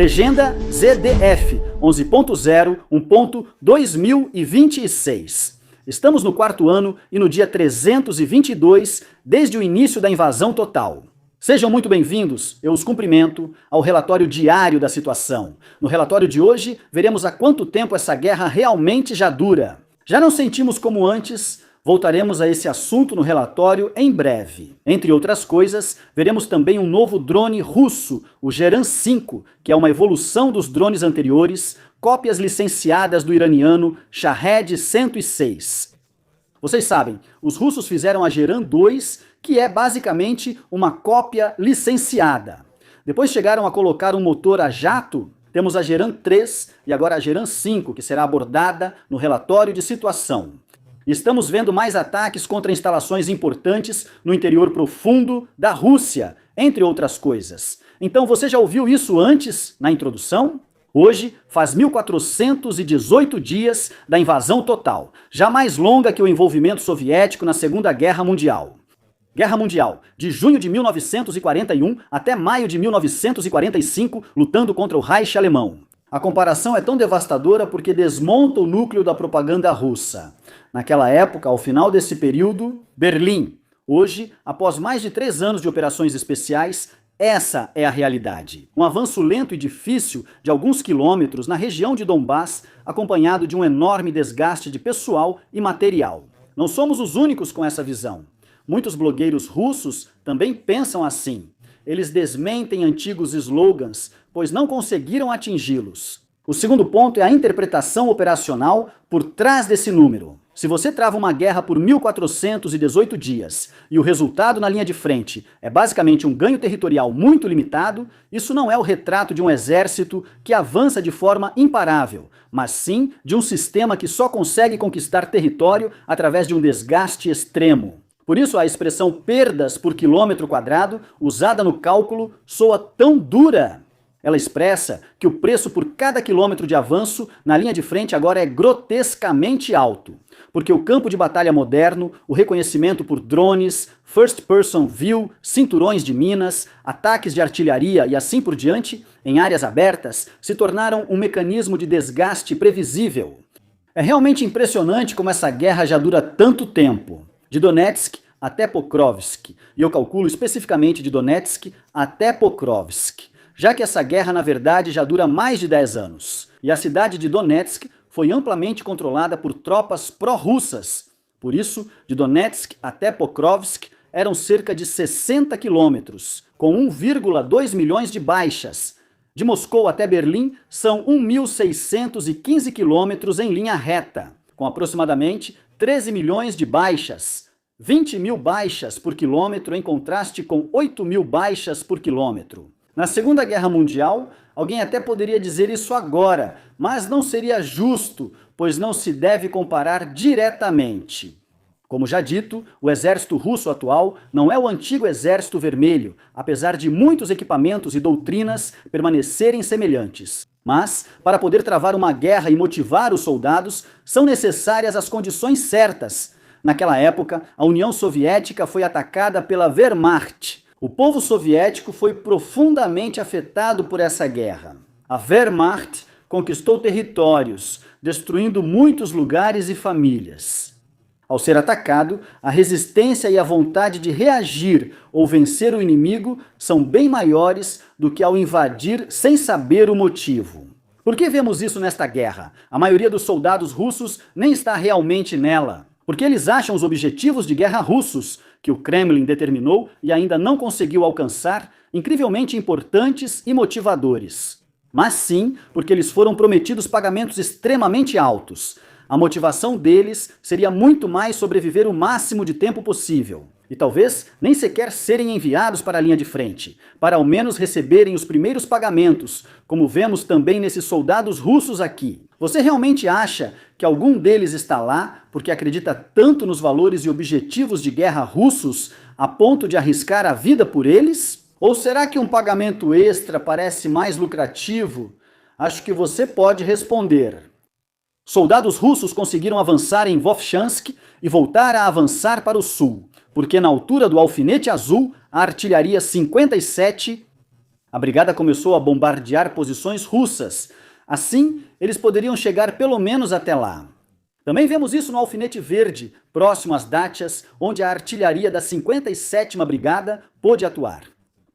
Legenda ZDF 11.0 1.2026. Estamos no quarto ano e no dia 322 desde o início da invasão total. Sejam muito bem-vindos, eu os cumprimento, ao relatório diário da situação. No relatório de hoje, veremos há quanto tempo essa guerra realmente já dura. Já não sentimos como antes? Voltaremos a esse assunto no relatório em breve. Entre outras coisas, veremos também um novo drone russo, o Geran 5, que é uma evolução dos drones anteriores, cópias licenciadas do iraniano Shahed 106. Vocês sabem, os russos fizeram a Geran 2, que é basicamente uma cópia licenciada. Depois chegaram a colocar um motor a jato. Temos a Geran 3 e agora a Geran 5, que será abordada no relatório de situação. Estamos vendo mais ataques contra instalações importantes no interior profundo da Rússia, entre outras coisas. Então você já ouviu isso antes, na introdução? Hoje faz 1418 dias da invasão total, já mais longa que o envolvimento soviético na Segunda Guerra Mundial. Guerra Mundial, de junho de 1941 até maio de 1945, lutando contra o Reich alemão. A comparação é tão devastadora porque desmonta o núcleo da propaganda russa. Naquela época, ao final desse período, Berlim. Hoje, após mais de 3 anos de operações especiais, essa é a realidade. Um avanço lento e difícil de alguns quilômetros na região de Donbass, acompanhado de um enorme desgaste de pessoal e material. Não somos os únicos com essa visão. Muitos blogueiros russos também pensam assim. Eles desmentem antigos slogans, pois não conseguiram atingi-los. O segundo ponto é a interpretação operacional por trás desse número. Se você trava uma guerra por 1418 dias e o resultado na linha de frente é basicamente um ganho territorial muito limitado, isso não é o retrato de um exército que avança de forma imparável, mas sim de um sistema que só consegue conquistar território através de um desgaste extremo. Por isso, a expressão perdas por quilômetro quadrado, usada no cálculo, soa tão dura. Ela expressa que o preço por cada quilômetro de avanço na linha de frente agora é grotescamente alto, porque o campo de batalha moderno, o reconhecimento por drones, first person view, cinturões de minas, ataques de artilharia e assim por diante, em áreas abertas, se tornaram um mecanismo de desgaste previsível. É realmente impressionante como essa guerra já dura tanto tempo. De Donetsk até Pokrovsk, e eu calculo especificamente de Donetsk até Pokrovsk, já que essa guerra na verdade já dura mais de 10 anos. E a cidade de Donetsk foi amplamente controlada por tropas pró-russas. Por isso, de Donetsk até Pokrovsk eram cerca de 60 quilômetros, com 1,2 milhões de baixas. De Moscou até Berlim são 1.615 quilômetros em linha reta, com aproximadamente 13 milhões de baixas, 20 mil baixas por quilômetro em contraste com 8 mil baixas por quilômetro. Na Segunda Guerra Mundial, alguém até poderia dizer isso agora, mas não seria justo, pois não se deve comparar diretamente. Como já dito, o exército russo atual não é o antigo exército vermelho, apesar de muitos equipamentos e doutrinas permanecerem semelhantes. Mas, para poder travar uma guerra e motivar os soldados, são necessárias as condições certas. Naquela época, a União Soviética foi atacada pela Wehrmacht. O povo soviético foi profundamente afetado por essa guerra. A Wehrmacht conquistou territórios, destruindo muitos lugares e famílias. Ao ser atacado, a resistência e a vontade de reagir ou vencer o inimigo são bem maiores do que ao invadir sem saber o motivo. Por que vemos isso nesta guerra? A maioria dos soldados russos nem está realmente nela. Porque eles acham os objetivos de guerra russos, que o Kremlin determinou e ainda não conseguiu alcançar, incrivelmente importantes e motivadores. Mas sim, porque eles foram prometidos pagamentos extremamente altos. A motivação deles seria muito mais sobreviver o máximo de tempo possível. E talvez nem sequer serem enviados para a linha de frente, para ao menos receberem os primeiros pagamentos, como vemos também nesses soldados russos aqui. Você realmente acha que algum deles está lá porque acredita tanto nos valores e objetivos de guerra russos a ponto de arriscar a vida por eles? Ou será que um pagamento extra parece mais lucrativo? Acho que você pode responder. Soldados russos conseguiram avançar em Vovchansk e voltar a avançar para o sul, porque na altura do Alfinete Azul, a artilharia 57 A brigada começou a bombardear posições russas. Assim, eles poderiam chegar pelo menos até lá. Também vemos isso no Alfinete Verde, próximo às Dátias, onde a artilharia da 57ª Brigada pôde atuar.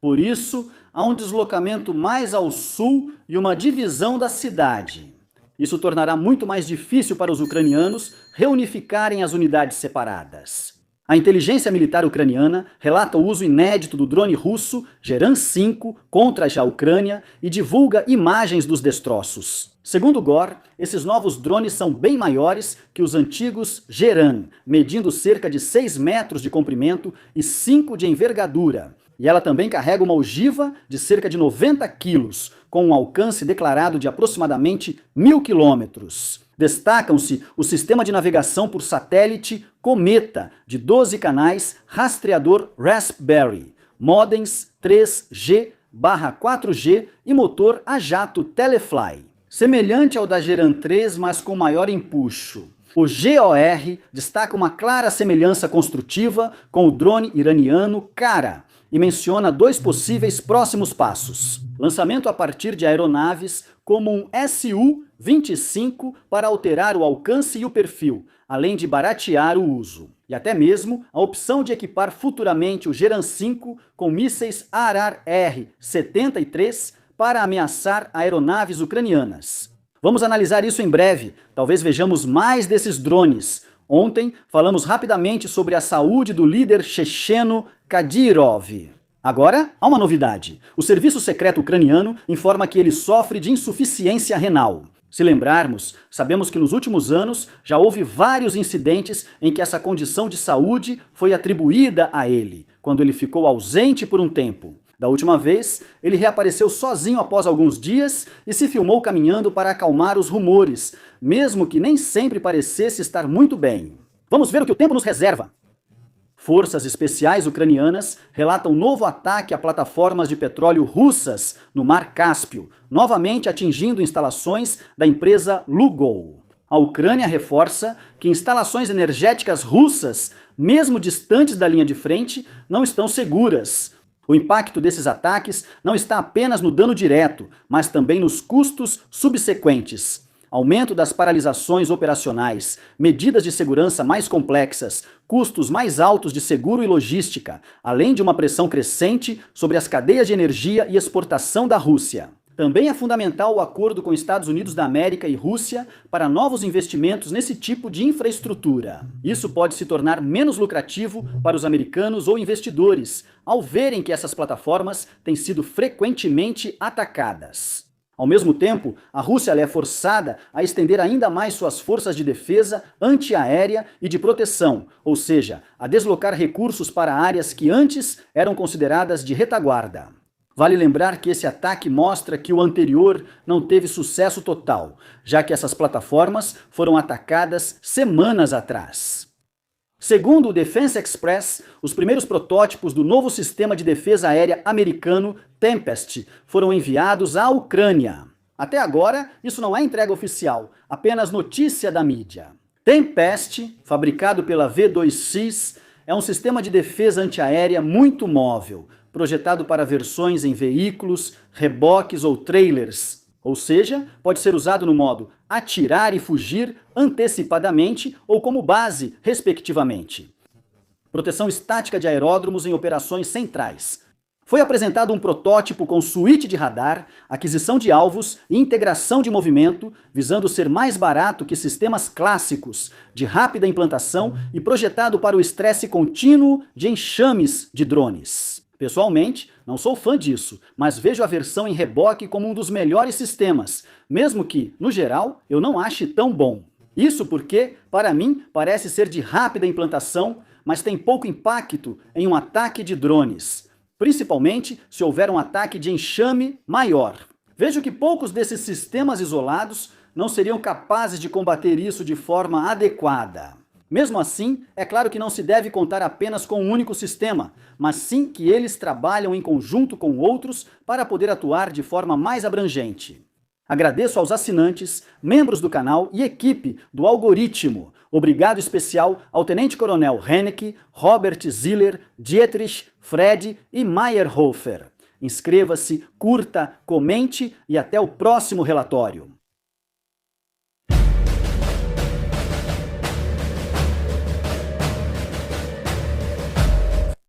Por isso, há um deslocamento mais ao sul e uma divisão da cidade. Isso tornará muito mais difícil para os ucranianos reunificarem as unidades separadas. A inteligência militar ucraniana relata o uso inédito do drone russo Geran 5 contra a Ucrânia e divulga imagens dos destroços. Segundo Gore, esses novos drones são bem maiores que os antigos Geran, medindo cerca de 6 metros de comprimento e 5 de envergadura. E ela também carrega uma ogiva de cerca de 90 quilos, com um alcance declarado de aproximadamente 1.000 quilômetros. Destacam-se o sistema de navegação por satélite Cometa, de 12 canais, rastreador Raspberry, modems 3G/4G e motor a jato Telefly. Semelhante ao da Geran 3, mas com maior empuxo. O GOR destaca uma clara semelhança construtiva com o drone iraniano Kara e menciona 2 possíveis próximos passos. Lançamento a partir de aeronaves como um Su-25 para alterar o alcance e o perfil, além de baratear o uso. E até mesmo a opção de equipar futuramente o Geran 5 com mísseis Arar-R-73 para ameaçar aeronaves ucranianas. Vamos analisar isso em breve, talvez vejamos mais desses drones. Ontem falamos rapidamente sobre a saúde do líder checheno Kadyrov. Agora, há uma novidade. O serviço secreto ucraniano informa que ele sofre de insuficiência renal. Se lembrarmos, sabemos que nos últimos anos já houve vários incidentes em que essa condição de saúde foi atribuída a ele, quando ele ficou ausente por um tempo. Da última vez, ele reapareceu sozinho após alguns dias e se filmou caminhando para acalmar os rumores, mesmo que nem sempre parecesse estar muito bem. Vamos ver o que o tempo nos reserva. Forças especiais ucranianas relatam novo ataque a plataformas de petróleo russas no Mar Cáspio, novamente atingindo instalações da empresa Lugoil. A Ucrânia reforça que instalações energéticas russas, mesmo distantes da linha de frente, não estão seguras. O impacto desses ataques não está apenas no dano direto, mas também nos custos subsequentes. Aumento das paralisações operacionais, medidas de segurança mais complexas, custos mais altos de seguro e logística, além de uma pressão crescente sobre as cadeias de energia e exportação da Rússia. Também é fundamental o acordo com Estados Unidos da América e Rússia para novos investimentos nesse tipo de infraestrutura. Isso pode se tornar menos lucrativo para os americanos ou investidores, ao verem que essas plataformas têm sido frequentemente atacadas. Ao mesmo tempo, a Rússia é forçada a estender ainda mais suas forças de defesa antiaérea e de proteção, ou seja, a deslocar recursos para áreas que antes eram consideradas de retaguarda. Vale lembrar que esse ataque mostra que o anterior não teve sucesso total, já que essas plataformas foram atacadas semanas atrás. Segundo o Defense Express, os primeiros protótipos do novo sistema de defesa aérea americano Tempest foram enviados à Ucrânia. Até agora, isso não é entrega oficial, apenas notícia da mídia. Tempest, fabricado pela V2X, é um sistema de defesa antiaérea muito móvel, projetado para versões em veículos, reboques ou trailers. Ou seja, pode ser usado no modo atirar e fugir antecipadamente ou como base, respectivamente. Proteção estática de aeródromos em operações centrais. Foi apresentado um protótipo com suíte de radar, aquisição de alvos e integração de movimento, visando ser mais barato que sistemas clássicos, de rápida implantação e projetado para o estresse contínuo de enxames de drones. Pessoalmente, não sou fã disso, mas vejo a versão em reboque como um dos melhores sistemas, mesmo que, no geral, eu não ache tão bom. Isso porque, para mim, parece ser de rápida implantação, mas tem pouco impacto em um ataque de drones, principalmente se houver um ataque de enxame maior. Vejo que poucos desses sistemas isolados não seriam capazes de combater isso de forma adequada. Mesmo assim, é claro que não se deve contar apenas com um único sistema, mas sim que eles trabalham em conjunto com outros para poder atuar de forma mais abrangente. Agradeço aos assinantes, membros do canal e equipe do Algoritmo. Obrigado especial ao Tenente Coronel Hennecke, Robert Ziller, Dietrich, Fred e Meyerhofer. Inscreva-se, curta, comente e até o próximo relatório.